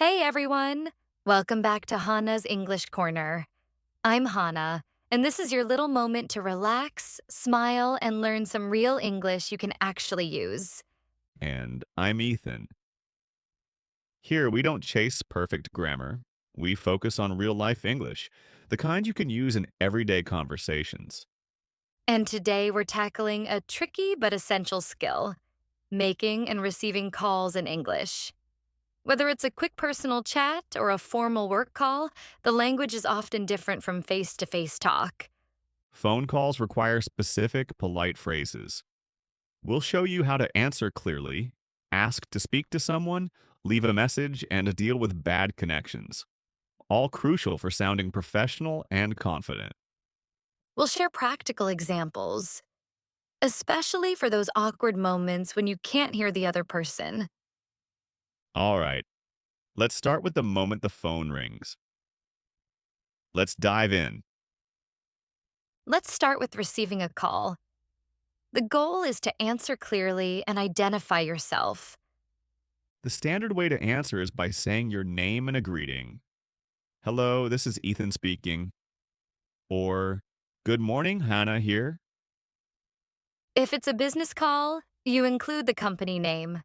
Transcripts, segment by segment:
Hey everyone! Welcome back to Hannah's English Corner. I'm Hannah, and this is your little moment to relax, smile, and learn some real English you can actually use. And I'm Ethan. Here, we don't chase perfect grammar. We focus on real life English, the kind you can use in everyday conversations. And today we're tackling a tricky but essential skill making and receiving calls in English. Whether it's a quick personal chat or a formal work call, the language is often different from face to face talk. Phone calls require specific, polite phrases. We'll show you how to answer clearly, ask to speak to someone, leave a message, and deal with bad connections. All crucial for sounding professional and confident. We'll share practical examples, especially for those awkward moments when you can't hear the other person. All right, let's start with the moment the phone rings. Let's dive in. Let's start with receiving a call. The goal is to answer clearly and identify yourself. The standard way to answer is by saying your name and a greeting. Hello, this is Ethan speaking. Or, good morning, Hannah here. If it's a business call, you include the company name.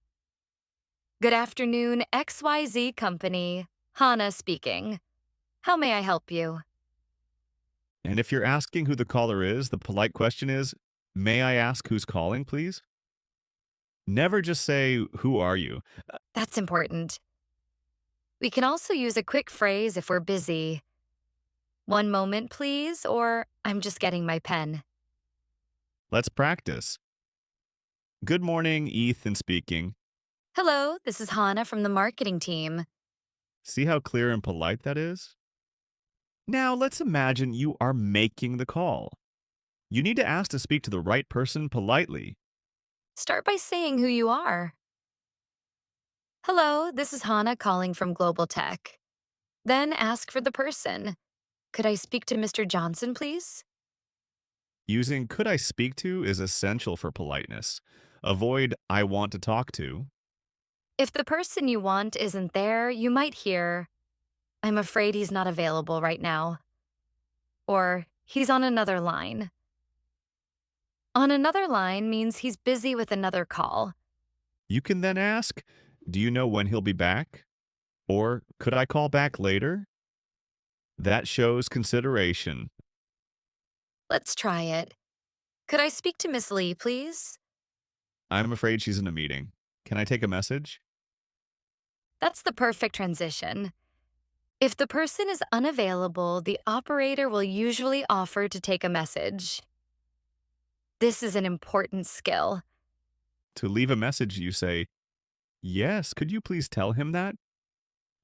Good afternoon, XYZ Company. Hannah speaking. How may I help you? And if you're asking who the caller is, the polite question is, may I ask who's calling, please? Never just say, who are you? That's important. We can also use a quick phrase if we're busy. One moment, please, or I'm just getting my pen. Let's practice. Good morning, Ethan speaking. Hello, this is Hannah from the marketing team. See how clear and polite that is? Now, let's imagine you are making the call. You need to ask to speak to the right person politely. Start by saying who you are. Hello, this is Hannah calling from Global Tech. Then ask for the person. Could I speak to Mr. Johnson, please? Using could I speak to is essential for politeness. Avoid I want to talk to. If the person you want isn't there, you might hear, I'm afraid he's not available right now. Or, he's on another line. On another line means he's busy with another call. You can then ask, do you know when he'll be back? Or could I call back later? That shows consideration. Let's try it. Could I speak to Miss Lee, please? I'm afraid she's in a meeting. Can I take a message? That's the perfect transition. If the person is unavailable, the operator will usually offer to take a message. This is an important skill. To leave a message, you say, yes, could you please tell him that?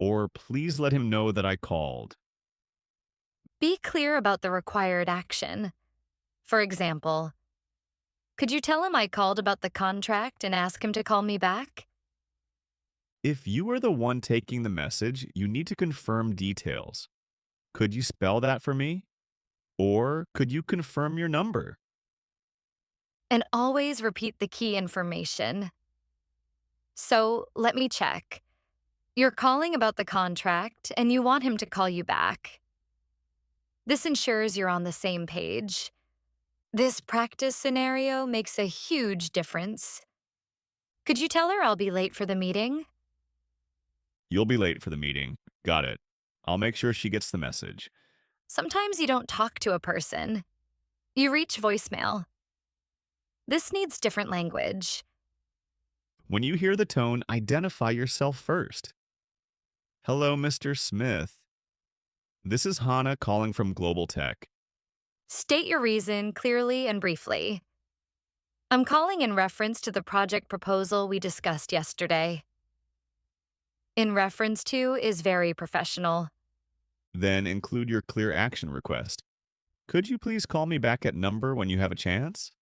Or please let him know that I called. Be clear about the required action. For example, could you tell him I called about the contract and ask him to call me back? If you are the one taking the message, you need to confirm details. Could you spell that for me? Or could you confirm your number? And always repeat the key information. So let me check. You're calling about the contract and you want him to call you back. This ensures you're on the same page. This practice scenario makes a huge difference. Could you tell her I'll be late for the meeting? You'll be late for the meeting. Got it. I'll make sure she gets the message. Sometimes you don't talk to a person. You reach voicemail. This needs different language. When you hear the tone, identify yourself first. Hello, Mr. Smith. This is Hannah calling from Global Tech. State your reason clearly and briefly. I'm calling in reference to the project proposal we discussed yesterday. In reference to is very professional. Then include your clear action request. Could you please call me back at number when you have a chance?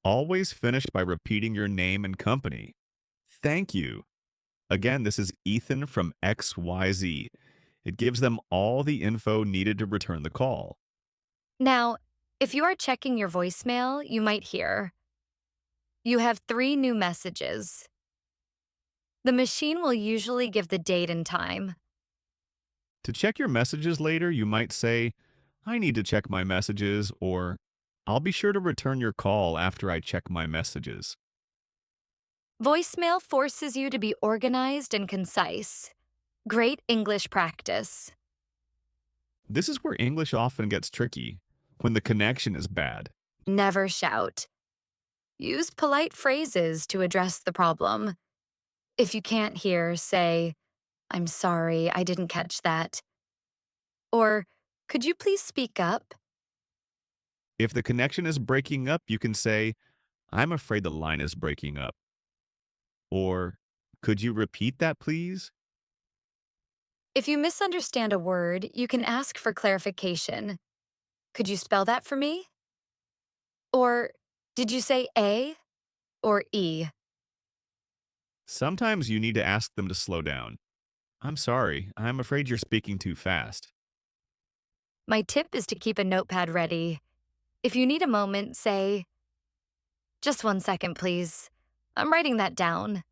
Always finish by repeating your name and company. Thank you. Again, this is Ethan from XYZ. It gives them all the info needed to return the call. Now, if you are checking your voicemail, you might hear, you have 3 new messages. The machine will usually give the date and time. To check your messages later, you might say, I need to check my messages, or I'll be sure to return your call after I check my messages. Voicemail forces you to be organized and concise. Great English practice. This is where English often gets tricky when the connection is bad. Never shout. Use polite phrases to address the problem. If you can't hear, say, I'm sorry, I didn't catch that. Or, could you please speak up? If the connection is breaking up, you can say, I'm afraid the line is breaking up. Or, could you repeat that, please? If you misunderstand a word, you can ask for clarification. Could you spell that for me? Or, did you say A or E? Sometimes you need to ask them to slow down. I'm sorry, I'm afraid you're speaking too fast. My tip is to keep a notepad ready. If you need a moment, say, just 1 second, please. I'm writing that down.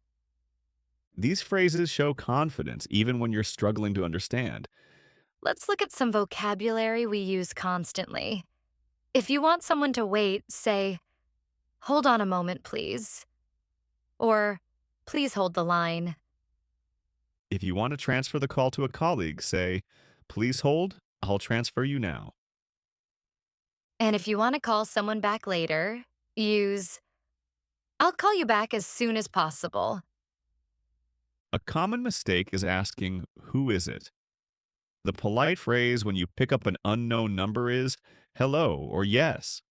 These phrases show confidence even when you're struggling to understand. Let's look at some vocabulary we use constantly. If you want someone to wait, say, hold on a moment, please. Or, please hold the line. If you want to transfer the call to a colleague, say, please hold, I'll transfer you now. And if you want to call someone back later, use, I'll call you back as soon as possible. A common mistake is asking, who is it? The polite phrase when you pick up an unknown number is hello or yes.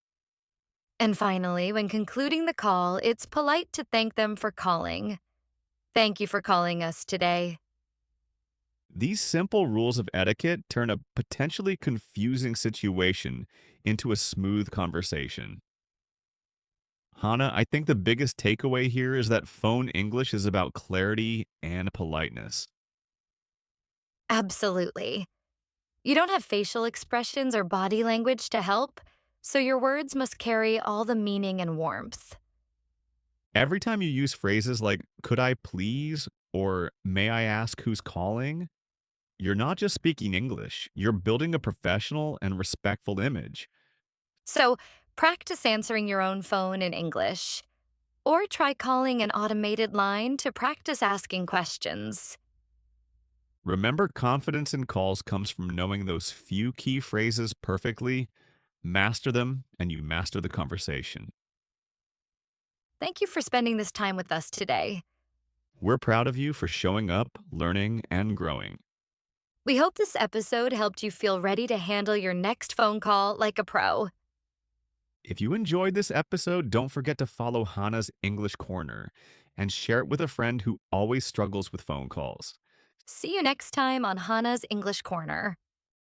And finally, when concluding the call, it's polite to thank them for calling. Thank you for calling us today. These simple rules of etiquette turn a potentially confusing situation into a smooth conversation. Hannah, I think the biggest takeaway here is that phone English is about clarity and politeness. Absolutely. You don't have facial expressions or body language to help, so your words must carry all the meaning and warmth. Every time you use phrases like, could I please, or may I ask who's calling, you're not just speaking English, you're building a professional and respectful image. So, practice answering your own phone in English, or try calling an automated line to practice asking questions. Remember, confidence in calls comes from knowing those few key phrases perfectly. Master them, and you master the conversation. Thank you for spending this time with us today. We're proud of you for showing up, learning, and growing. We hope this episode helped you feel ready to handle your next phone call like a pro. If you enjoyed this episode, don't forget to follow Hannah's English Corner and share it with a friend who always struggles with phone calls. See you next time on Hannah's English Corner.